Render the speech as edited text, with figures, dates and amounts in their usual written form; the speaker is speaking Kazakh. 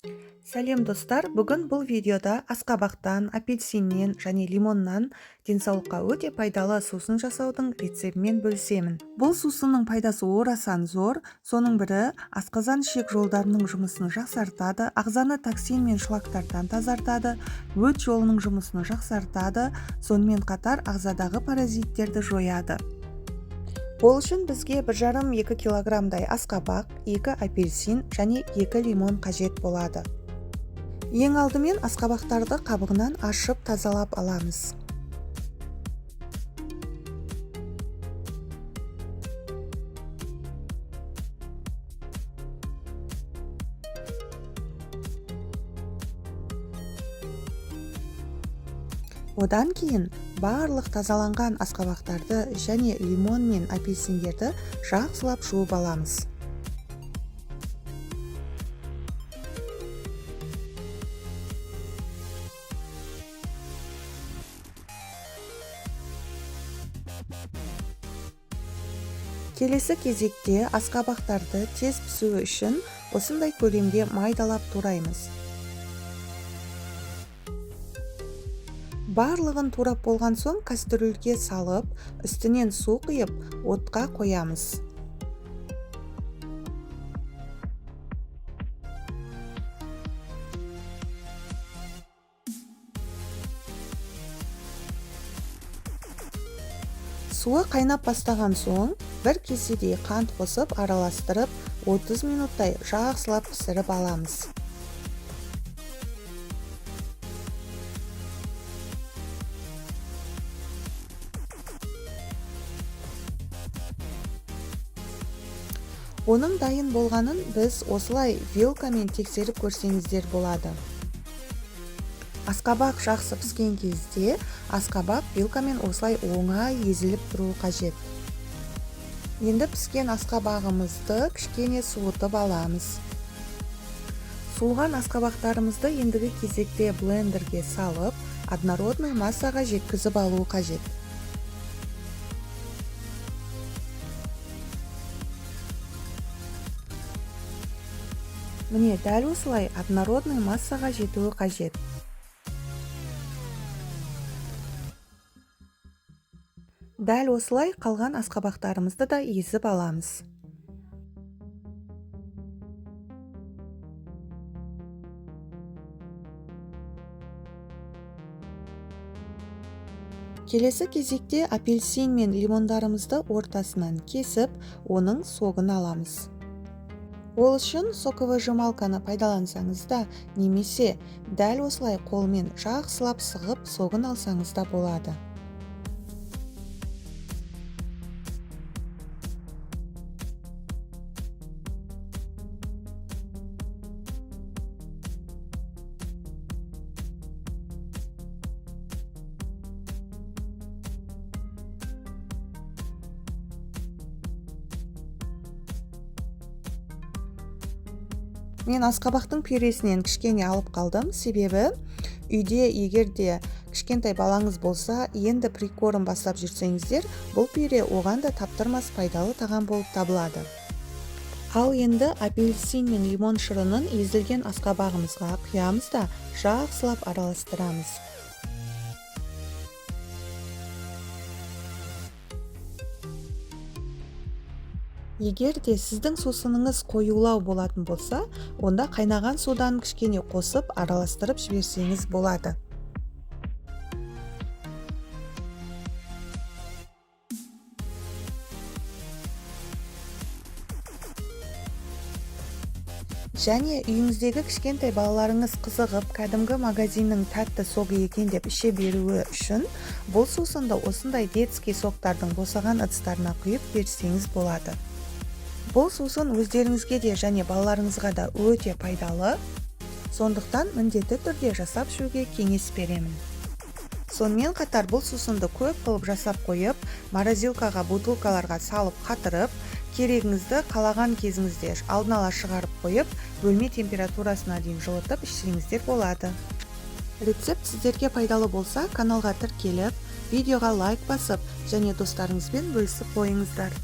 Сәлем достар, бүгін бұл видеода асқабақтан, апельсиннен және лимоннан денсаулыққа өте пайдалы сусын жасаудың рецебімен бөлісемін. Бұл сусынның пайдасы орасан зор, соның бірі асқазан ішек жолдарының жұмысын жақсартады, ағзаны токсин мен шлактардан тазартады, өт жолының жұмысын жақсартады, сонымен қатар ағзадағы паразиттерді жояды. Ол үшін бізге 1,5-2 килограммдай асқабақ, 2 апельсин және 2 лимон қажет болады. Ең алдымен асқабақтарды қабығынан ашып тазалап аламыз. Одан кейін барлық тазаланған асқабақтарды және лимон мен апельсиндерді жақсылап жуып аламыз. Келесі кезекте асқабақтарды тез пісуі үшін осындай көлемде майдалап тураймыз. Барлығын турап болған соң кастрюльге салып, үстінен су құйып, отқа қоямыз. Суы қайнап бастаған соң, бір кеседей қант қосып араластырып, 30 минуттай жақсылап пісіріп аламыз. Оның дайын болғанын біз осылай вилкамен тексеріп көрсеңіздер болады. Асқабақ жақсы піскен кезде, асқабақ вилкамен осылай оңай езіліп тұруы қажет. Енді піскен асқабағымызды кішкене суытып аламыз. Суыған асқабақтарымызды ендігі кезекте блендерге салып, однородный массаға жеткізіп алу қажет. Міне, дәл осылай однородный массаға жетуі қажет. Дәл осылай қалған асқабақтарымызды да езіп аламыз. Келесі кезекте апельсин мен лимондарымызды ортасынан кесіп, оның согын аламыз. Ол үшін соковыжималканы пайдалансаңыз да, немесе дәл осылай қолмен жақсылап сығып, согын алсаңыз да болады. Мен асқабақтың пюресінен кішкене алып қалдым, себебі үйде егерде кішкентай балаңыз болса, енді прикорм бастап жүрсеңіздер, бұл пюре оған да таптырмас пайдалы тағам болып табылады. Ал енді апельсин мен лимон шырынын езілген асқабағымызға құямыз да жақсылап араластырамыз. Егер де сіздің сусыныңыз қоюлау болатын болса, онда қайнаған судан кішкене қосып араластырып жіберсеңіз болады. Және үйіңіздегі кішкентай балаларыңыз қызығып, кәдімгі магазиннің тәтті соғы екен деп іше беруі үшін, бұл сусынды осындай детский соктардың босаған ыдыстарына құйып берсеңіз болады. Бұл сусын өздеріңізге де және балаларыңызға да өте пайдалы, сондықтан міндетті түрде жасап ішуге кеңес беремін. Сонымен қатар бұл сусынды көп қылып жасап қойып, морозилкаға, бутылкаларға салып қатырып, керегіңізді қалаған кезіңізде алдын ала шығарып қойып, бөлме температурасына дейін жылытып ішсеңіздер болады. Рецепт сіздерге пайдалы болса, каналға тіркеліп, видеоға лайк басып, және достарыңызбен бөлісіп қойыңыздар.